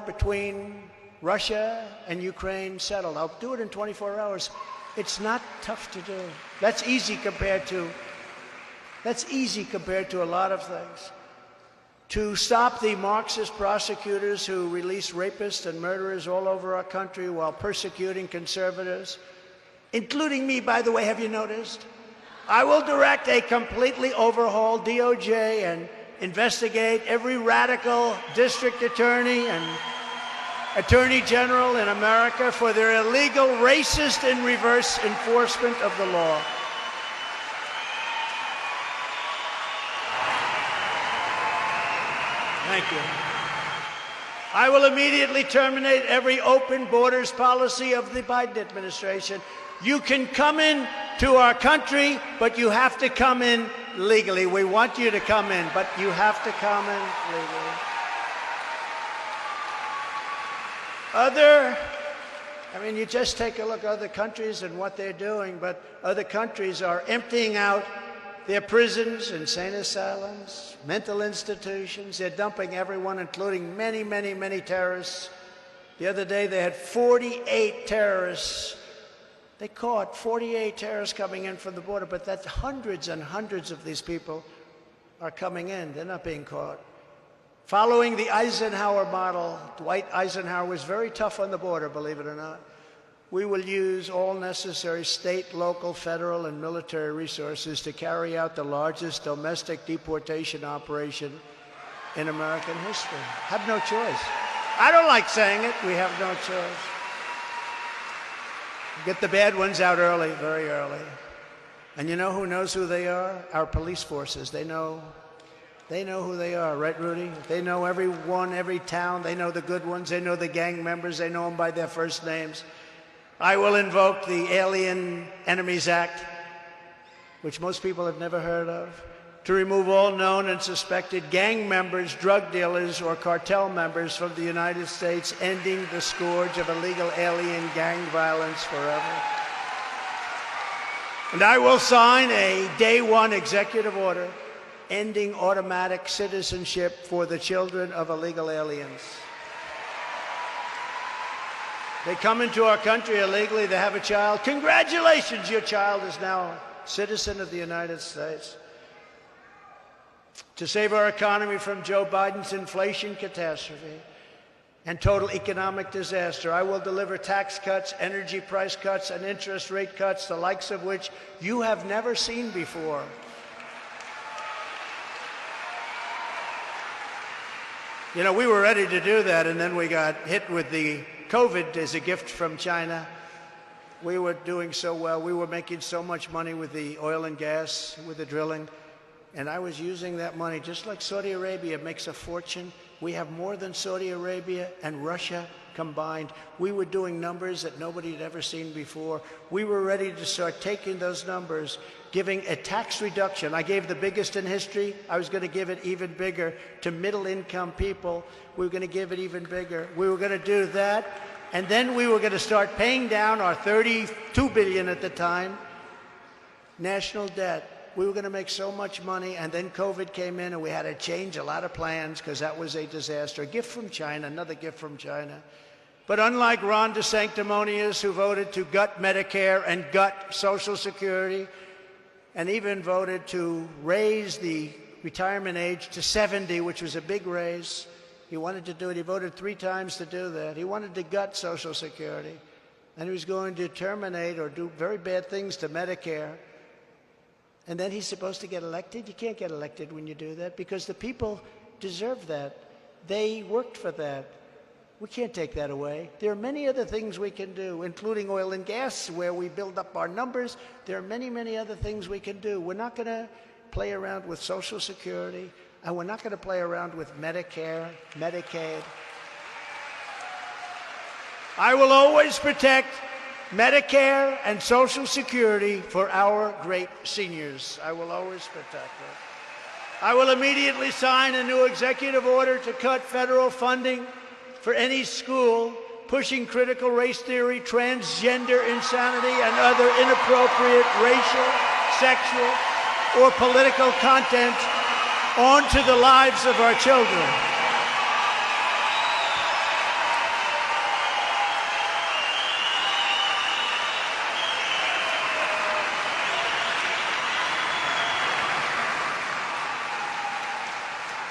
between Russia and Ukraine settled. I'll do it in 24 hours. It's not tough to do. That's easy compared to a lot of things. To stop the Marxist prosecutors who release rapists and murderers all over our country while persecuting conservatives, including me, by the way, have you noticed? I will direct a completely overhauled DOJ and investigate every radical district attorney and attorney general in America for their illegal, racist, and reverse enforcement of the law. Thank you. I will immediately terminate every open borders policy of the Biden administration. You can come in to our country, but you have to come in legally. We want you to come in, but you have to come in legally. You just take a look at other countries and what they're doing, but other countries are emptying out their prisons, insane asylums, mental institutions. They're dumping everyone, including many, many, many terrorists. The other day, they had 48 terrorists. They caught 48 terrorists coming in from the border, but that's hundreds and hundreds of these people are coming in. They're not being caught. Following the Eisenhower model, Dwight Eisenhower was very tough on the border, believe it or not. We will use all necessary state, local, federal, and military resources to carry out the largest domestic deportation operation in American history. Have no choice. I don't like saying it. We have no choice. Get the bad ones out early, very early. And you know who knows who they are? Our police forces. They know who they are, right, Rudy? They know everyone, every town. They know the good ones. They know the gang members. They know them by their first names. I will invoke the Alien Enemies Act, which most people have never heard of, to remove all known and suspected gang members, drug dealers, or cartel members from the United States, ending the scourge of illegal alien gang violence forever. And I will sign a day one executive order ending automatic citizenship for the children of illegal aliens. They come into our country illegally, they have a child. Congratulations, your child is now a citizen of the United States. To save our economy from Joe Biden's inflation catastrophe and total economic disaster, I will deliver tax cuts, energy price cuts, and interest rate cuts, the likes of which you have never seen before. You know, we were ready to do that, and then we got hit with the COVID as a gift from China. We were doing so well. We were making so much money with the oil and gas, with the drilling. And I was using that money, just like Saudi Arabia makes a fortune. We have more than Saudi Arabia and Russia combined. We were doing numbers that nobody had ever seen before. We were ready to start taking those numbers, giving a tax reduction. I gave the biggest in history. I was going to give it even bigger to middle-income people. We were going to give it even bigger. We were going to do that. And then we were going to start paying down our $32 billion at the time national debt. We were going to make so much money, and then COVID came in, and we had to change a lot of plans because that was a disaster. A gift from China, another gift from China. But unlike Ron DeSanctimonious, who voted to gut Medicare and gut Social Security, and even voted to raise the retirement age to 70, which was a big raise. He wanted to do it. He voted 3 times to do that. He wanted to gut Social Security. And he was going to terminate or do very bad things to Medicare. And then he's supposed to get elected? You can't get elected when you do that because the people deserve that. They worked for that. We can't take that away. There are many other things we can do, including oil and gas, where we build up our numbers. There are many, many other things we can do. We're not going to play around with Social Security, and we're not going to play around with Medicare, Medicaid. I will always protect Medicare and Social Security for our great seniors. I will always protect them. I will immediately sign a new executive order to cut federal funding for any school pushing critical race theory, transgender insanity, and other inappropriate racial, sexual, or political content onto the lives of our children.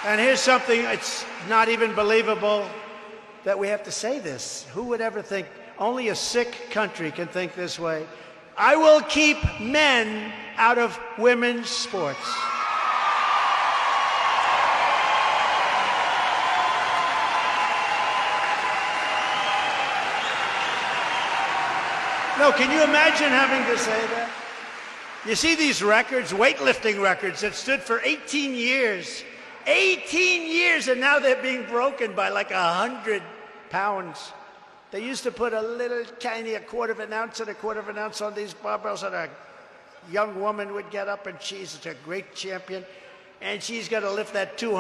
And here's something, it's not even believable that we have to say this. Who would ever think? Only a sick country can think this way. I will keep men out of women's sports. No, can you imagine having to say that? You see these records, weightlifting records that stood for 18 years. 18 years, and now they're being broken by like 100 pounds. They used to put a little tiny, a quarter of an ounce and a quarter of an ounce on these barbells, and a young woman would get up, and she's a great champion, and she's got to lift that 200.